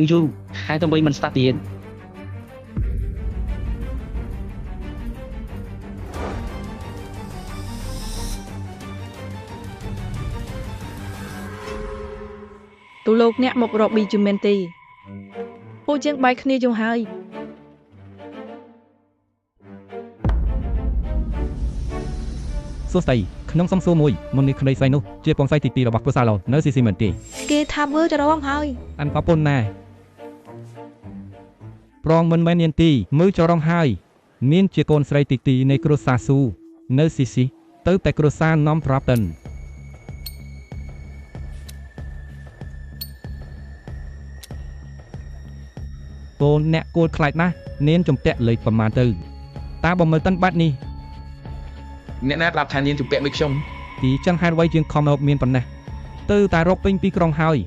យូហើយទៅវិញមិនស្ដាប់ទៀតទូលោកអ្នកមករកប៊ីជូមែនទេពួកយើងបែកគ្នាយូរហើយសួស្តីខ្ញុំសុំសួរមួយមុននេះក្តីស្រីនោះជាពងស្រីទី2របស់គ្រួសារលោកនៅស៊ីស៊ីមែនទេគេថាវើចរងហើយអានប៉ប៉ុនណាប្រងមិនមែននាងទីមើលចរងហើយមានជាកូនស្រីទី2នៃគ្រួសារស៊ូនៅស៊ីស៊ីទៅតែគ្រួសារនាំប្រាប់តិនកូនអ្នកគួរខ្លាចណាស់នាងជំពាក់លេខប្រមាណទៅតាបើមើលតិនបាត់នេះអ្នកណាប្រាប់ថានាងជំពាក់មួយខ្ញុំទីចឹងហេតុអ្វីជាងខំរកមានប៉ុណ្ណេះទៅតែរកពេញពីក្រុងហើយ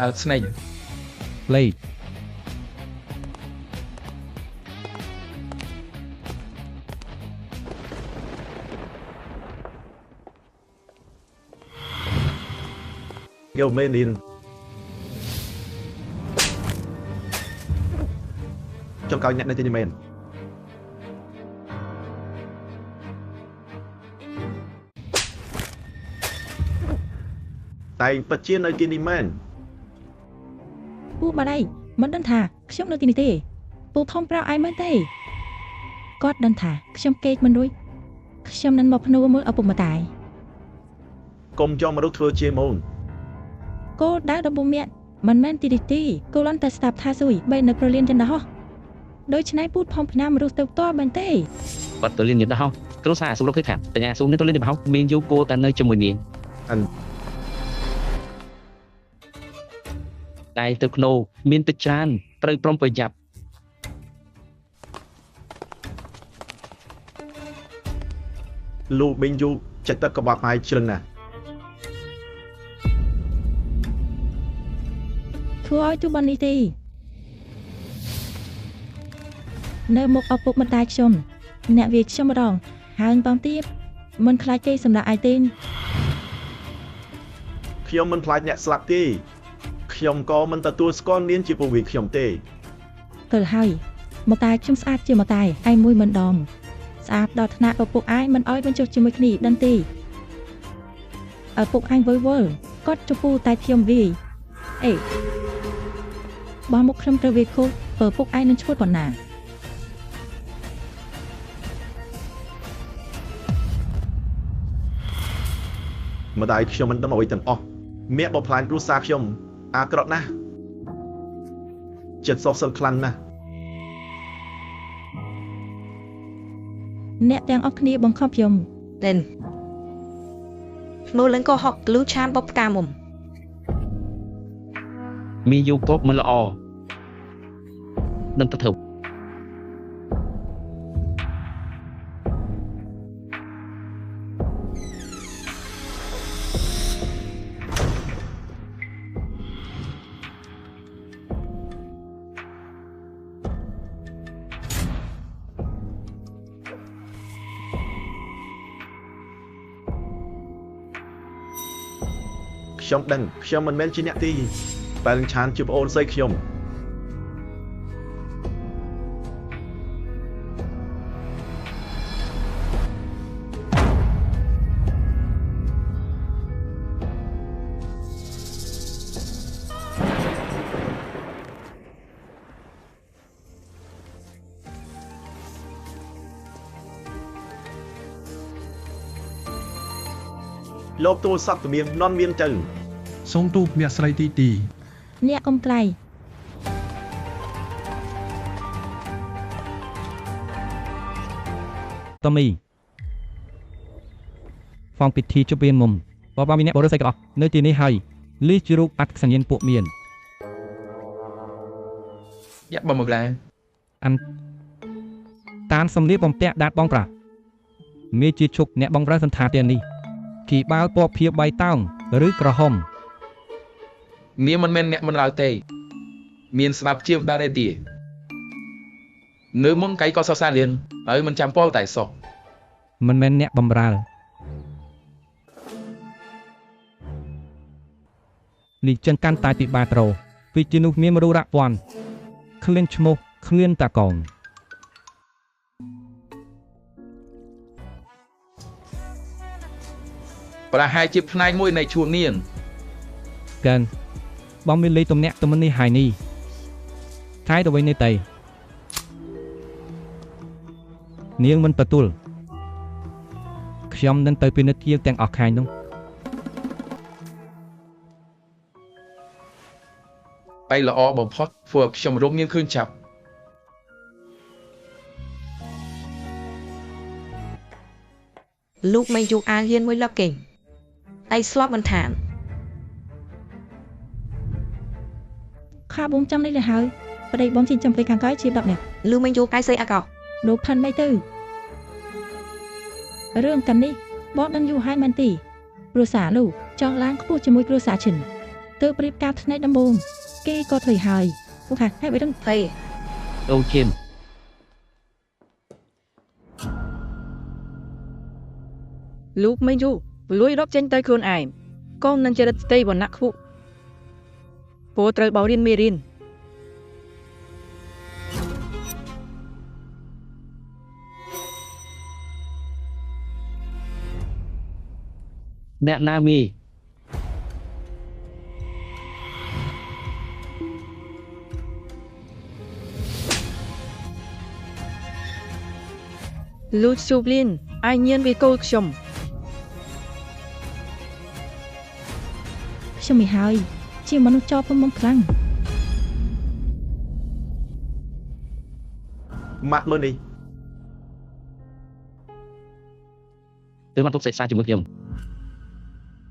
អើស្នេហ៍លេខយកមែននេះចុះកោយអ្នកនៅទីនេះមែនតែពិតជានៅទីនេះមែនពូបាត់អីមិនដឹងថាខ្ញុំនៅទីនេះទេពូធំប្រាប់ឯងមែនទេគាត់ដឹងថាខ្ញុំកេកមិនរួចខ្ញុំនឹងមកភ្នួរមើលឪពុកម្ដាយកុំចង់មនុស្សធ្វើជាម៉ូនគោលដៅដំបូងមានមិនមែនទីនេះទេគោលតែស្ដាប់ថាស៊ុយបីនៅប្រលានចន្ទហោះដូច្នេះពូធំពីណាមរុះទៅផ្ទាល់មែនទេគាត់ទៅលៀនយន្តហោះគ្រូសាស៊ូលោកឃើញថាបញ្ញាស៊ូនេះទៅលៀនយន្តហោះមានយូគោតែនៅជាមួយនាងតែទៅខ្នោមានទឹកច្រើនត្រូវប្រុងប្រយ័ត្នលោកបេងយូចិត្តទឹកក្បាប់ហើយជ្រឹងណាស់ធ្វើឲ្យទូបាននេះទេនៅមុខឪពុកម្ដាយខ្ញុំអ្នកវាខ្ញុំម្ដងហើយតទៀតមិនខ្លាចគេសម្រាប់ឯទេខ្ញុំមិនខ្លាចអ្នកស្លាប់ទេខ្ញុំក៏មិនទទួលស្គាល់នាងជាពវិខ្ញុំទេទៅហើយមកតែខ្ញុំស្អាតជាមកតែឯងមួយមិនដងស្អាតដល់ថ្នាក់ឪពុកឯងមិនអោយបញ្ចុះជាមួយគ្នាដឹងទេឪពុកឯងវល់វល់គាត់ចំពោះតែខ្ញុំវាអេបើមុខខ្ញុំត្រូវវាខុសឪពុកឯងនឹងឈួតប៉ុណ្ណាម្ដាយខ្ញុំមិនដឹងអ្វីទាំងអស់មាក់បបផ្លាញគ្រួសារខ្ញុំអាក្រក់ណាស់ចិត្តសោកសៅខ្លាំងណាស់អ្នកទាំងអស់គ្នាបង្ខំខ្ញុំ Nên Mô lên cô học lưu chan bóp ca mồm មានយូគោមិនល្អនឹងទៅធ្វើខ្ញុំដឹងខ្ញុំមិនមែនជាអ្នកទីបែលឆានជាប្អូនស្រីខ្ញុំលោកទូរស័ព្ទជំនាញនន់មានទៅសូមទូអ្នកស្រីទីទីអ្នកកុំក្រៃតមីហ្វងពិធីជប់រៀនមុំបបមានអ្នកបរិសុទ្ធក៏នៅទីនេះហើយលីជារូបអត្តសញ្ញាណពួកមានយ៉ាប់បើមកឡើងអានតានសំលៀកបំពាក់ដាតបងប្រាមេជាឈុកអ្នកបងប្រើសន្តាននេះគីបាល់ពណ៌ភៀបបៃតោងឬក្រហមនាងមិនមែនអ្នកមិនឡើយទេមានស្ដាប់ជាដែរទេនៅមុនកៃក៏សរសើរលៀនហើយមិនចាំពលតែសោះមិនមែនអ្នកបំរើ នេះចឹងកាន់តែពិបាកត្រូវពីជានោះមានមរុរៈពាន់ឃ្លានឈ្មោះឃ្លានតាកង ប្រហែលជាផ្នែកមួយនៃជួងនាង កានបងមានលេខទំនាក់ទំនងនេះហើយនេះតែទៅវិញនេះតៃនាងមិនទទួលខ្ញុំនឹងទៅពិនិត្យជាទាំងអស់ខាងនោះ bayល្អបំផុតធ្វើឲ្យខ្ញុំរំមានឃើញចាប់ លោកមិនយកអាហ៊ានមួយលកគេដៃស្លាប់មិនខាន ខាបងចាំនេះទៅហើយប្តីបងចិញ្ចឹមពេលខាងក្រោយជា10នាក់ លោកមិនយកកាយស្អីអាកោ លោកផាន់មិនទៅរឿងទាំងនេះបងដឹងយូរហើយមែនទីគ្រួសារលោកចង់ឡើងខ្ពស់ជាមួយគ្រួសារឈិនទើបប្រៀបការផ្នែកដំបូងគេក៏ធ្វើហើយពួកខាហេតុអីដឹង ភ័យ អូឈិន លោកមិនយូរលួយរកចេញទៅខ្លួនឯងកូននឹងចរិតស្ទីវណ្ណៈខ្ពស់ពូត្រូវបោរៀនមេរៀន អ្នកណាមី លោកស៊ូបលីនអាយញៀនវាកូលខ្ញុំ ខ្ញុំមិនហើយជាមនុស្សចោលពំមុំខ្លាំង ម៉ាក់មើលនេះ ទើបមកទុកសេកសារជាមួយខ្ញុំ